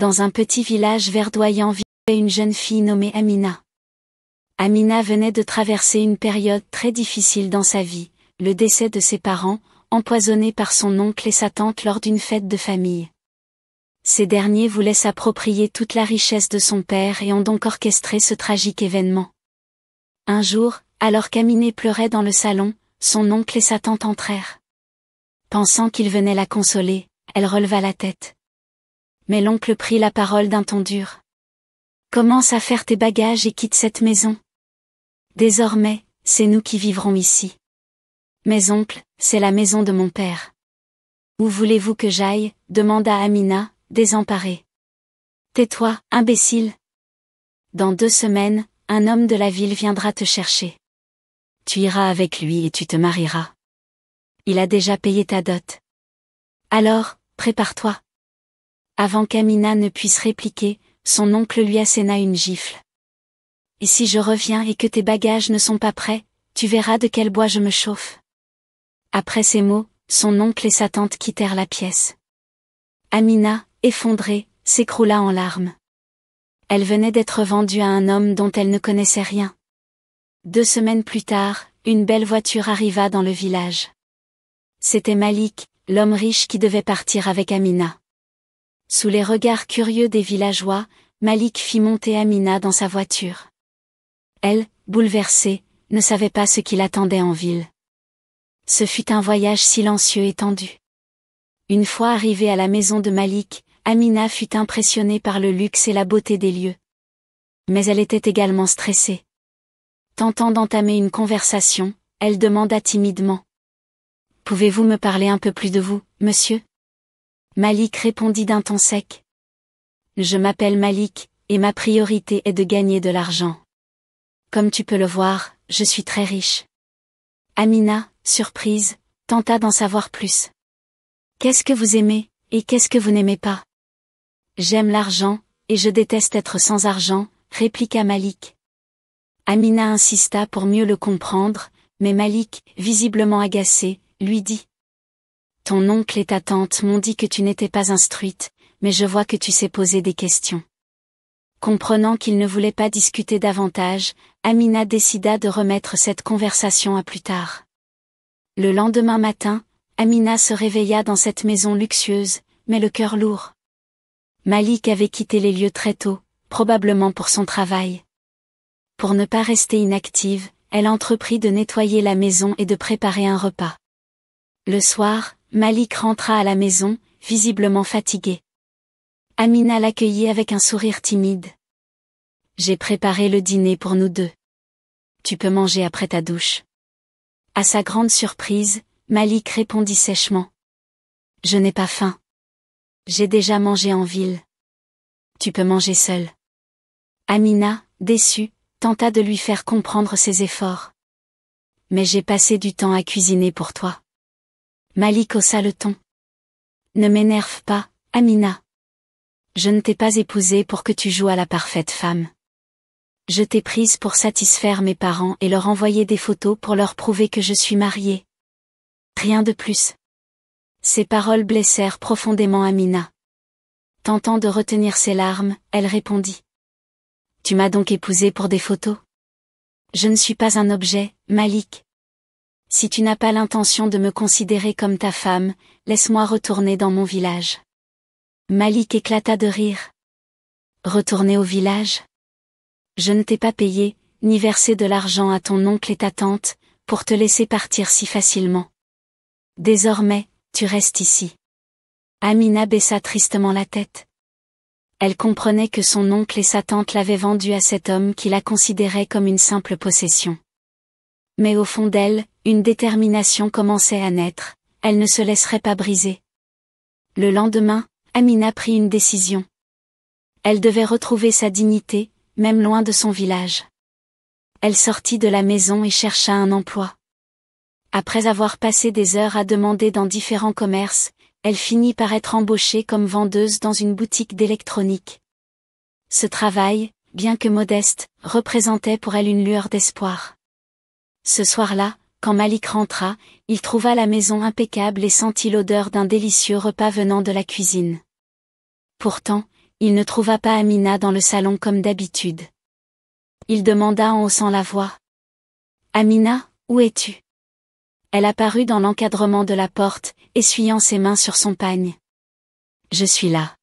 Dans un petit village verdoyant vivait une jeune fille nommée Amina. Amina venait de traverser une période très difficile dans sa vie, le décès de ses parents, empoisonnés par son oncle et sa tante lors d'une fête de famille. Ces derniers voulaient s'approprier toute la richesse de son père et ont donc orchestré ce tragique événement. Un jour, alors qu'Amina pleurait dans le salon, son oncle et sa tante entrèrent. Pensant qu'ils venaient la consoler, elle releva la tête. Mais l'oncle prit la parole d'un ton dur. « Commence à faire tes bagages et quitte cette maison. Désormais, c'est nous qui vivrons ici. Mais oncle, c'est la maison de mon père. Où voulez-vous que j'aille ? Demanda Amina, désemparée. Tais-toi, imbécile. Dans 2 semaines, un homme de la ville viendra te chercher. Tu iras avec lui et tu te marieras. Il a déjà payé ta dot. Alors, prépare-toi. » Avant qu'Amina ne puisse répliquer, son oncle lui asséna une gifle. « Et si je reviens et que tes bagages ne sont pas prêts, tu verras de quel bois je me chauffe. » Après ces mots, son oncle et sa tante quittèrent la pièce. Amina, effondrée, s'écroula en larmes. Elle venait d'être vendue à un homme dont elle ne connaissait rien. 2 semaines plus tard, une belle voiture arriva dans le village. C'était Malik, l'homme riche qui devait partir avec Amina. Sous les regards curieux des villageois, Malik fit monter Amina dans sa voiture. Elle, bouleversée, ne savait pas ce qui l'attendait en ville. Ce fut un voyage silencieux et tendu. Une fois arrivée à la maison de Malik, Amina fut impressionnée par le luxe et la beauté des lieux. Mais elle était également stressée. Tentant d'entamer une conversation, elle demanda timidement. « Pouvez-vous me parler un peu plus de vous, monsieur ?» Malik répondit d'un ton sec. « Je m'appelle Malik, et ma priorité est de gagner de l'argent. Comme tu peux le voir, je suis très riche. » Amina, surprise, tenta d'en savoir plus. « Qu'est-ce que vous aimez, et qu'est-ce que vous n'aimez pas ?»« J'aime l'argent, et je déteste être sans argent, » répliqua Malik. Amina insista pour mieux le comprendre, mais Malik, visiblement agacé, lui dit. « Ton oncle et ta tante m'ont dit que tu n'étais pas instruite, mais je vois que tu sais poser des questions. » Comprenant qu'il ne voulait pas discuter davantage, Amina décida de remettre cette conversation à plus tard. Le lendemain matin, Amina se réveilla dans cette maison luxueuse, mais le cœur lourd. Malik avait quitté les lieux très tôt, probablement pour son travail. Pour ne pas rester inactive, elle entreprit de nettoyer la maison et de préparer un repas. Le soir, Malik rentra à la maison, visiblement fatigué. Amina l'accueillit avec un sourire timide. « J'ai préparé le dîner pour nous deux. Tu peux manger après ta douche. » À sa grande surprise, Malik répondit sèchement. « Je n'ai pas faim. J'ai déjà mangé en ville. Tu peux manger seule. » Amina, déçue, tenta de lui faire comprendre ses efforts. « Mais j'ai passé du temps à cuisiner pour toi. » Malik haussa le ton. « Ne m'énerve pas, Amina. Je ne t'ai pas épousée pour que tu joues à la parfaite femme. Je t'ai prise pour satisfaire mes parents et leur envoyer des photos pour leur prouver que je suis mariée. Rien de plus. » Ces paroles blessèrent profondément Amina. Tentant de retenir ses larmes, elle répondit. « Tu m'as donc épousée pour des photos ? Je ne suis pas un objet, Malik. Si tu n'as pas l'intention de me considérer comme ta femme, laisse-moi retourner dans mon village. » Malik éclata de rire. « Retourner au village ? Je ne t'ai pas payé, ni versé de l'argent à ton oncle et ta tante, pour te laisser partir si facilement. Désormais, tu restes ici. » Amina baissa tristement la tête. Elle comprenait que son oncle et sa tante l'avaient vendue à cet homme qui la considérait comme une simple possession. Mais au fond d'elle, une détermination commençait à naître, elle ne se laisserait pas briser. Le lendemain, Amina prit une décision. Elle devait retrouver sa dignité, même loin de son village. Elle sortit de la maison et chercha un emploi. Après avoir passé des heures à demander dans différents commerces, elle finit par être embauchée comme vendeuse dans une boutique d'électronique. Ce travail, bien que modeste, représentait pour elle une lueur d'espoir. Ce soir-là, quand Malik rentra, il trouva la maison impeccable et sentit l'odeur d'un délicieux repas venant de la cuisine. Pourtant, il ne trouva pas Amina dans le salon comme d'habitude. Il demanda en haussant la voix. Amina, où es-tu? Elle apparut dans l'encadrement de la porte, essuyant ses mains sur son pagne. Je suis là.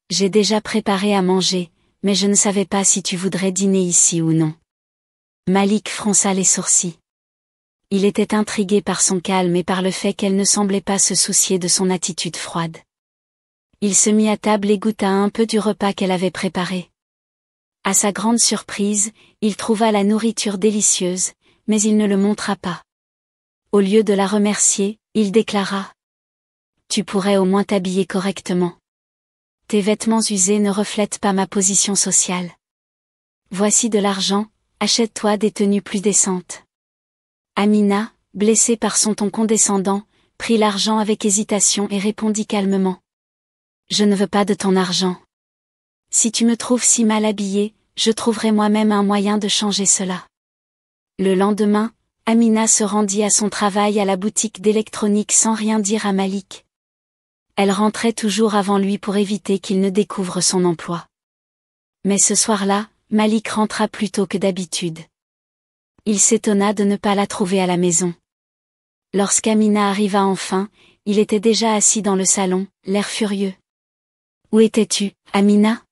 J'ai déjà préparé à manger, mais je ne savais pas si tu voudrais dîner ici ou non. Malik fronça les sourcils. Il était intrigué par son calme et par le fait qu'elle ne semblait pas se soucier de son attitude froide. Il se mit à table et goûta un peu du repas qu'elle avait préparé. À sa grande surprise, il trouva la nourriture délicieuse, mais il ne le montra pas. Au lieu de la remercier, il déclara. Tu pourrais au moins t'habiller correctement. Tes vêtements usés ne reflètent pas ma position sociale. Voici de l'argent, achète-toi des tenues plus décentes. Amina, blessée par son ton condescendant, prit l'argent avec hésitation et répondit calmement. Je ne veux pas de ton argent. Si tu me trouves si mal habillée, je trouverai moi-même un moyen de changer cela. Le lendemain, Amina se rendit à son travail à la boutique d'électronique sans rien dire à Malik. Elle rentrait toujours avant lui pour éviter qu'il ne découvre son emploi. Mais ce soir-là, Malik rentra plus tôt que d'habitude. Il s'étonna de ne pas la trouver à la maison. Lorsqu'Amina arriva enfin, il était déjà assis dans le salon, l'air furieux. Où étais-tu, Amina?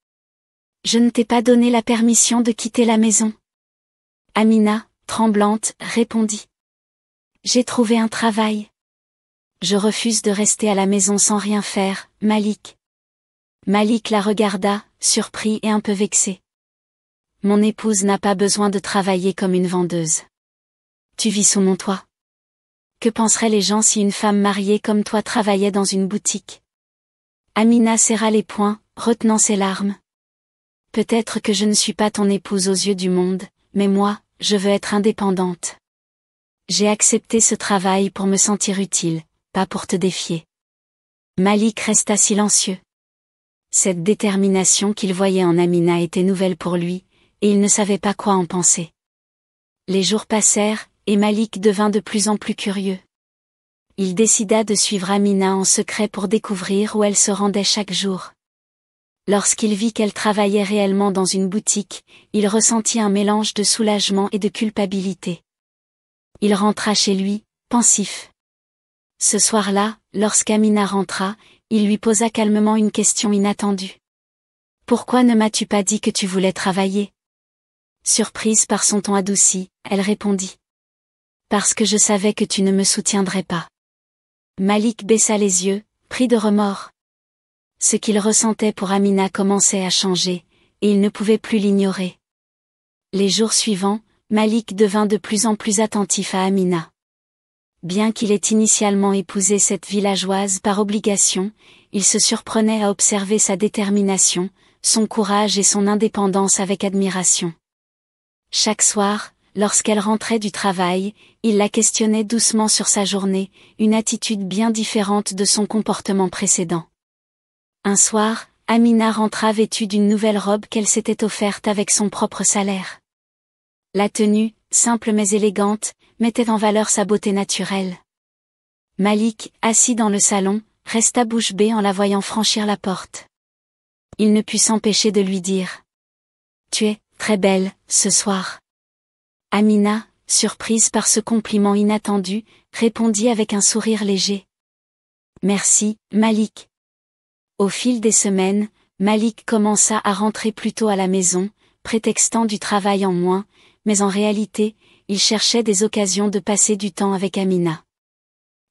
Je ne t'ai pas donné la permission de quitter la maison. Amina, tremblante, répondit. J'ai trouvé un travail. Je refuse de rester à la maison sans rien faire, Malik. Malik la regarda, surpris et un peu vexé. Mon épouse n'a pas besoin de travailler comme une vendeuse. Tu vis sous mon toit. Que penseraient les gens si une femme mariée comme toi travaillait dans une boutique? Amina serra les poings, retenant ses larmes. Peut-être que je ne suis pas ton épouse aux yeux du monde, mais moi, je veux être indépendante. J'ai accepté ce travail pour me sentir utile, pas pour te défier. Malik resta silencieux. Cette détermination qu'il voyait en Amina était nouvelle pour lui, et il ne savait pas quoi en penser. Les jours passèrent, et Malik devint de plus en plus curieux. Il décida de suivre Amina en secret pour découvrir où elle se rendait chaque jour. Lorsqu'il vit qu'elle travaillait réellement dans une boutique, il ressentit un mélange de soulagement et de culpabilité. Il rentra chez lui, pensif. Ce soir-là, lorsqu'Amina rentra, il lui posa calmement une question inattendue. « Pourquoi ne m'as-tu pas dit que tu voulais travailler ?» Surprise par son ton adouci, elle répondit. « Parce que je savais que tu ne me soutiendrais pas. » Malik baissa les yeux, pris de remords. Ce qu'il ressentait pour Amina commençait à changer, et il ne pouvait plus l'ignorer. Les jours suivants, Malik devint de plus en plus attentif à Amina. Bien qu'il ait initialement épousé cette villageoise par obligation, il se surprenait à observer sa détermination, son courage et son indépendance avec admiration. Chaque soir, lorsqu'elle rentrait du travail, il la questionnait doucement sur sa journée, une attitude bien différente de son comportement précédent. Un soir, Amina rentra vêtue d'une nouvelle robe qu'elle s'était offerte avec son propre salaire. La tenue, simple mais élégante, mettait en valeur sa beauté naturelle. Malik, assis dans le salon, resta bouche bée en la voyant franchir la porte. Il ne put s'empêcher de lui dire. « Tu es très belle, ce soir. » Amina, surprise par ce compliment inattendu, répondit avec un sourire léger. « Merci, Malik. » Au fil des semaines, Malik commença à rentrer plus tôt à la maison, prétextant du travail en moins, mais en réalité, il cherchait des occasions de passer du temps avec Amina.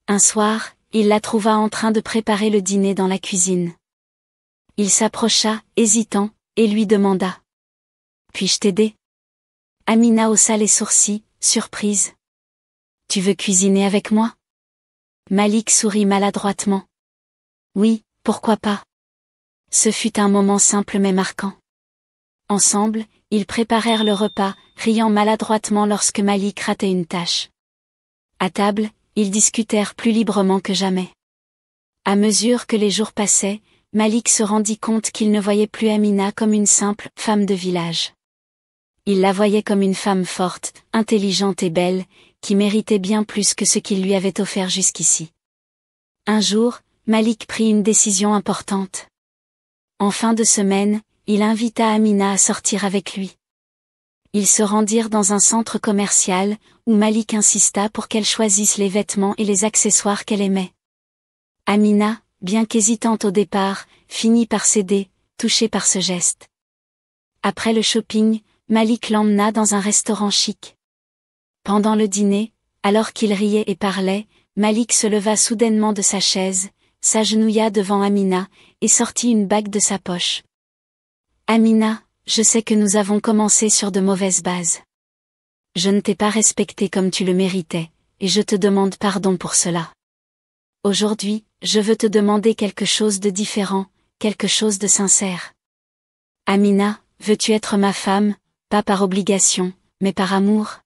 Un soir, il la trouva en train de préparer le dîner dans la cuisine. Il s'approcha, hésitant, et lui demanda. « Puis-je t'aider ?» Amina haussa les sourcils, surprise. « Tu veux cuisiner avec moi ?» Malik sourit maladroitement. « Oui, pourquoi pas ?» Ce fut un moment simple mais marquant. Ensemble, ils préparèrent le repas, riant maladroitement lorsque Malik ratait une tâche. À table, ils discutèrent plus librement que jamais. À mesure que les jours passaient, Malik se rendit compte qu'il ne voyait plus Amina comme une simple femme de village. Il la voyait comme une femme forte, intelligente et belle, qui méritait bien plus que ce qu'il lui avait offert jusqu'ici. Un jour, Malik prit une décision importante. En fin de semaine, il invita Amina à sortir avec lui. Ils se rendirent dans un centre commercial, où Malik insista pour qu'elle choisisse les vêtements et les accessoires qu'elle aimait. Amina, bien qu'hésitante au départ, finit par céder, touchée par ce geste. Après le shopping, Malik l'emmena dans un restaurant chic. Pendant le dîner, alors qu'ils riaient et parlaient, Malik se leva soudainement de sa chaise, s'agenouilla devant Amina, et sortit une bague de sa poche. Amina, je sais que nous avons commencé sur de mauvaises bases. Je ne t'ai pas respecté comme tu le méritais, et je te demande pardon pour cela. Aujourd'hui, je veux te demander quelque chose de différent, quelque chose de sincère. Amina, veux-tu être ma femme, pas par obligation, mais par amour?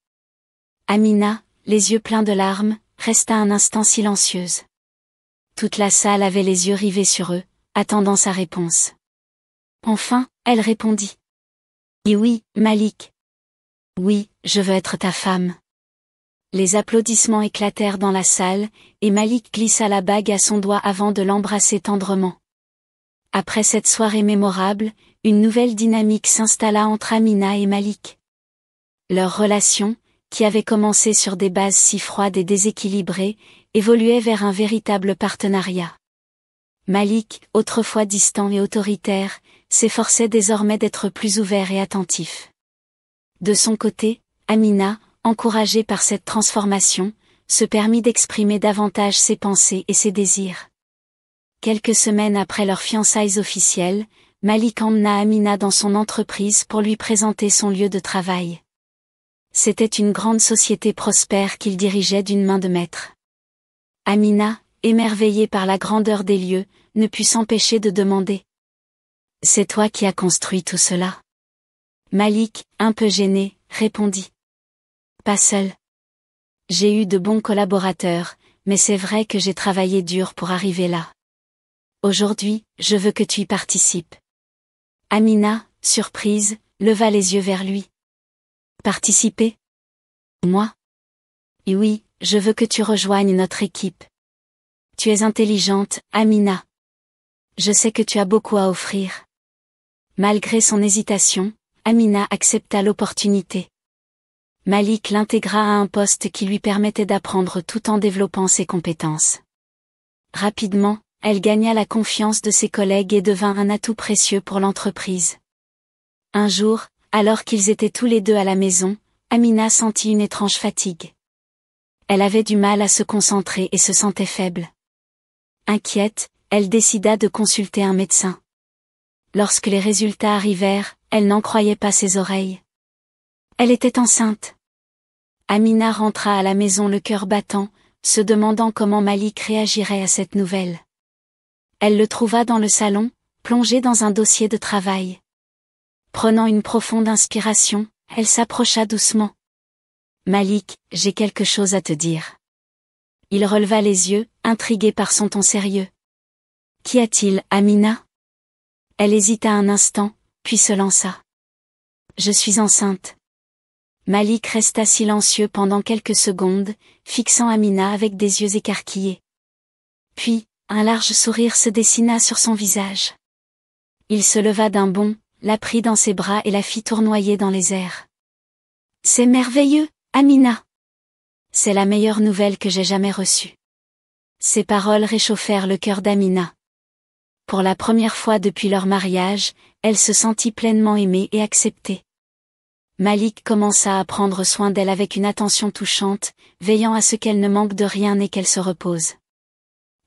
Amina, les yeux pleins de larmes, resta un instant silencieuse. Toute la salle avait les yeux rivés sur eux, attendant sa réponse. Enfin, elle répondit. Et oui, Malik. Oui, je veux être ta femme. Les applaudissements éclatèrent dans la salle, et Malik glissa la bague à son doigt avant de l'embrasser tendrement. Après cette soirée mémorable, une nouvelle dynamique s'installa entre Amina et Malik. Leur relation, qui avait commencé sur des bases si froides et déséquilibrées, évoluait vers un véritable partenariat. Malik, autrefois distant et autoritaire, s'efforçait désormais d'être plus ouvert et attentif. De son côté, Amina, encouragée par cette transformation, se permit d'exprimer davantage ses pensées et ses désirs. Quelques semaines après leurs fiançailles officielles, Malik emmena Amina dans son entreprise pour lui présenter son lieu de travail. C'était une grande société prospère qu'il dirigeait d'une main de maître. Amina, émerveillée par la grandeur des lieux, ne put s'empêcher de demander. « C'est toi qui as construit tout cela ?» Malik, un peu gêné, répondit. « Pas seul. J'ai eu de bons collaborateurs, mais c'est vrai que j'ai travaillé dur pour arriver là. Aujourd'hui, je veux que tu y participes. » Amina, surprise, leva les yeux vers lui. « Participer? Moi? Et oui, je veux que tu rejoignes notre équipe. Tu es intelligente, Amina. Je sais que tu as beaucoup à offrir. » Malgré son hésitation, Amina accepta l'opportunité. Malik l'intégra à un poste qui lui permettait d'apprendre tout en développant ses compétences. Rapidement, elle gagna la confiance de ses collègues et devint un atout précieux pour l'entreprise. Un jour, alors qu'ils étaient tous les deux à la maison, Amina sentit une étrange fatigue. Elle avait du mal à se concentrer et se sentait faible. Inquiète, elle décida de consulter un médecin. Lorsque les résultats arrivèrent, elle n'en croyait pas ses oreilles. Elle était enceinte. Amina rentra à la maison le cœur battant, se demandant comment Malik réagirait à cette nouvelle. Elle le trouva dans le salon, plongé dans un dossier de travail. Prenant une profonde inspiration, elle s'approcha doucement. « Malik, j'ai quelque chose à te dire. » Il releva les yeux, intrigué par son ton sérieux. « Qu'y a-t-il, Amina ?» Elle hésita un instant, puis se lança. « Je suis enceinte. » Malik resta silencieux pendant quelques secondes, fixant Amina avec des yeux écarquillés. Puis, un large sourire se dessina sur son visage. Il se leva d'un bond, la prit dans ses bras et la fit tournoyer dans les airs. « C'est merveilleux, Amina. C'est la meilleure nouvelle que j'ai jamais reçue. » Ces paroles réchauffèrent le cœur d'Amina. Pour la première fois depuis leur mariage, elle se sentit pleinement aimée et acceptée. Malik commença à prendre soin d'elle avec une attention touchante, veillant à ce qu'elle ne manque de rien et qu'elle se repose.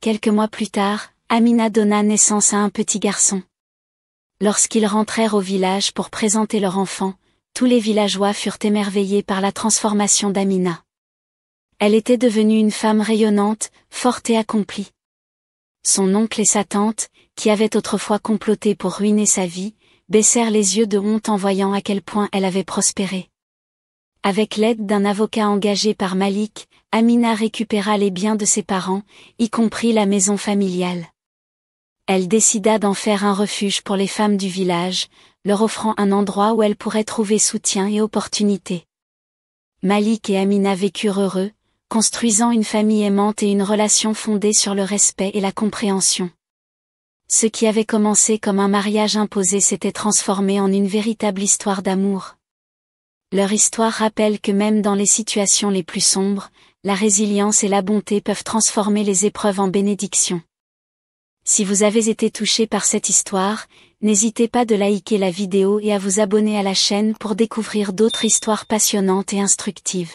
Quelques mois plus tard, Amina donna naissance à un petit garçon. Lorsqu'ils rentrèrent au village pour présenter leur enfant, tous les villageois furent émerveillés par la transformation d'Amina. Elle était devenue une femme rayonnante, forte et accomplie. Son oncle et sa tante, qui avaient autrefois comploté pour ruiner sa vie, baissèrent les yeux de honte en voyant à quel point elle avait prospéré. Avec l'aide d'un avocat engagé par Malik, Amina récupéra les biens de ses parents, y compris la maison familiale. Elle décida d'en faire un refuge pour les femmes du village, leur offrant un endroit où elles pourraient trouver soutien et opportunité. Malik et Amina vécurent heureux, construisant une famille aimante et une relation fondée sur le respect et la compréhension. Ce qui avait commencé comme un mariage imposé s'était transformé en une véritable histoire d'amour. Leur histoire rappelle que même dans les situations les plus sombres, la résilience et la bonté peuvent transformer les épreuves en bénédictions. Si vous avez été touché par cette histoire, n'hésitez pas de liker la vidéo et à vous abonner à la chaîne pour découvrir d'autres histoires passionnantes et instructives.